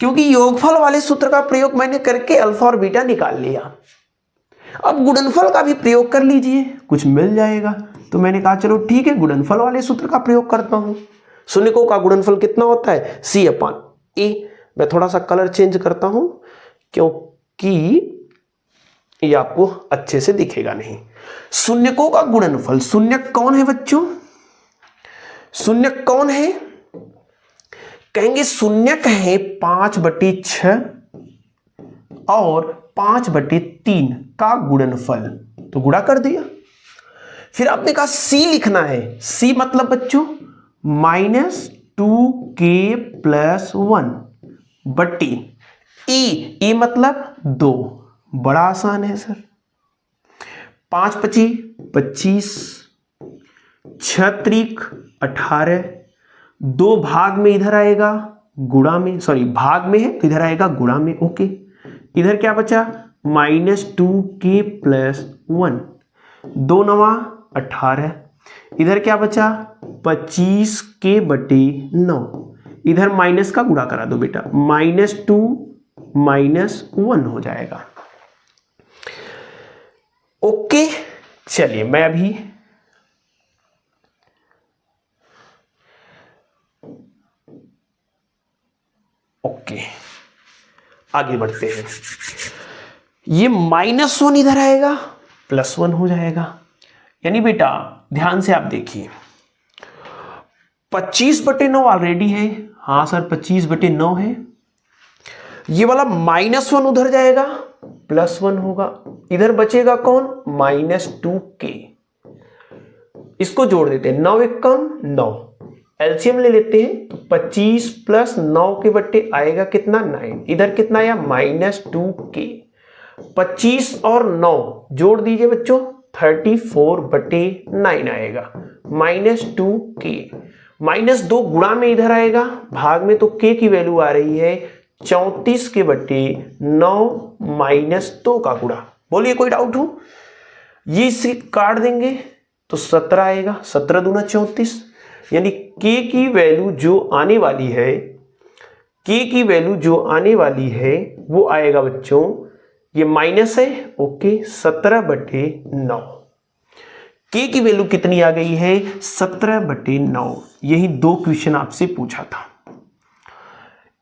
क्योंकि योगफल वाले सूत्र का प्रयोग मैंने करके अल्फा और बीटा निकाल लिया, अब गुणनफल का भी प्रयोग कर लीजिए, कुछ मिल जाएगा। तो मैंने कहा चलो ठीक है, गुणनफल वाले सूत्र का प्रयोग करता हूं। शून्यकों का गुणनफल कितना होता है? C/A। मैं थोड़ा सा कलर चेंज करता हूं क्योंकि ये आपको अच्छे से दिखेगा नहीं। शून्यकों का गुणनफल, शून्यक कौन है बच्चों? शून्यक कौन है? कहेंगे शून्यक है 5/6 और 5/3 का गुणनफल, तो गुणा कर दिया। फिर आपने कहा C लिखना है, C मतलब बच्चों -2k+1 बट्टी E मतलब 2। बड़ा आसान है सर। 5×5 = 25, 6×3 = 18, 2 भाग में इधर आएगा गुणा में, सॉरी भाग में है तो इधर आएगा गुणा में। ओके, इधर क्या बचा? -2k+1, 2 9 18, इधर क्या बचा? 25k/9, इधर माइनस का गुणा करा दो बेटा, -2 -1 हो जाएगा। ओके, चलिए मैं अभी आगे बढ़ते हैं। ये -1 इधर आएगा, +1 हो जाएगा। यानी बेटा ध्यान से आप देखिए, 25/9 ऑलरेडी है। हाँ सर 25/9 है। ये वाला -1 उधर जाएगा, +1 होगा। इधर बचेगा कौन? -2k। इसको जोड़ देते हैं, 9 एक कम 9, एलसीएम ले लेते हैं तो 25 प्लस 9 के बट्टे आएगा कितना 9, इधर कितना आया -2k, 25 और 9 जोड़ दीजिए बच्चों 34/9 आएगा, -2k, -2 गुणा में इधर आएगा, भाग में तो k की वैल्यू आ रही है 34 के बट्टे 9 -2 का गुणा। बोलिए कोई डाउट हो? ये इसे काट देंगे तो 17 आएगा, 17 दूना 34, यानी k की वैल्यू जो आने वाली है, k की वैल्यू जो आने वाली है वो आएगा बच्चों, ये माइनस है, ओके, 17/9। k की वैल्यू कितनी आ गई है 17/9। यही 2 क्वेश्चन आपसे पूछा था।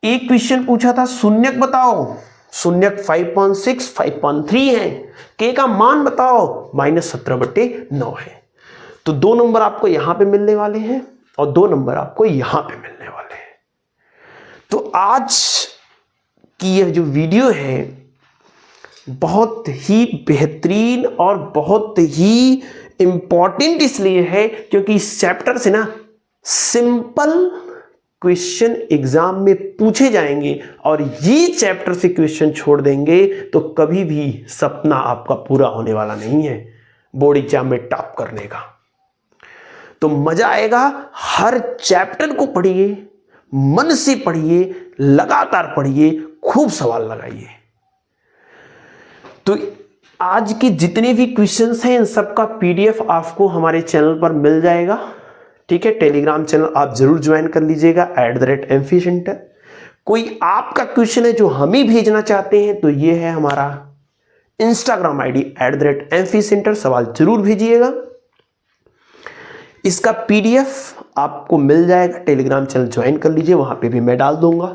एक क्वेश्चन पूछा था शून्यक बताओ, शून्यक 5.6 5.3 है, k का मान बताओ, -17/9 है। तो 2 नंबर आपको यहां पे मिलने वाले हैं और 2 नंबर आपको यहां पे मिलने वाले हैं। तो आज की यह जो वीडियो है बहुत ही बेहतरीन और बहुत ही इंपॉर्टेंट इसलिए है क्योंकि इस चैप्टर से ना सिंपल क्वेश्चन एग्जाम में पूछे जाएंगे और ये चैप्टर से क्वेश्चन छोड़ देंगे तो कभी भी सपना आपका पूरा होने वाला नहीं है बोर्ड एग्जाम में टॉप करने का। तो मजा आएगा, हर चैप्टर को पढ़िए, मन से पढ़िए, लगातार पढ़िए, खूब सवाल लगाइए। तो आज के जितने भी क्वेश्चंस हैं इन सबका पीडीएफ आपको हमारे चैनल पर मिल जाएगा, ठीक है। टेलीग्राम चैनल आप जरूर ज्वाइन कर लीजिएगा @MV सेंटर। कोई आपका क्वेश्चन है जो हम ही भेजना चाहते हैं तो ये है हमारा इंस्टाग्राम आईडी @MV सेंटर, सवाल जरूर भेजिएगा। इसका पीडीएफ आपको मिल जाएगा, टेलीग्राम चैनल ज्वाइन कर लीजिए, वहां पे भी मैं डाल दूंगा।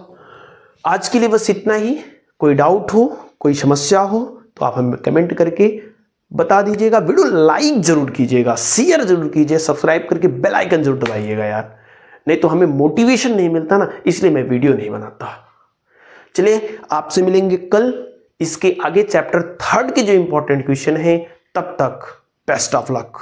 आज के लिए बस इतना ही। कोई डाउट हो, कोई समस्या हो तो आप हमें कमेंट करके बता दीजिएगा। वीडियो लाइक जरूर कीजिएगा, शेयर जरूर कीजिए, सब्सक्राइब करके बेल आइकन जरूर दबाइएगा यार, नहीं तो हमें मोटिवेशन नहीं मिलता ना, इसलिए मैं वीडियो नहीं बनाता। चलिए आपसे मिलेंगे कल इसके आगे चैप्टर 3 के जो इंपॉर्टेंट क्वेश्चन है। तब तक बेस्ट ऑफ लक।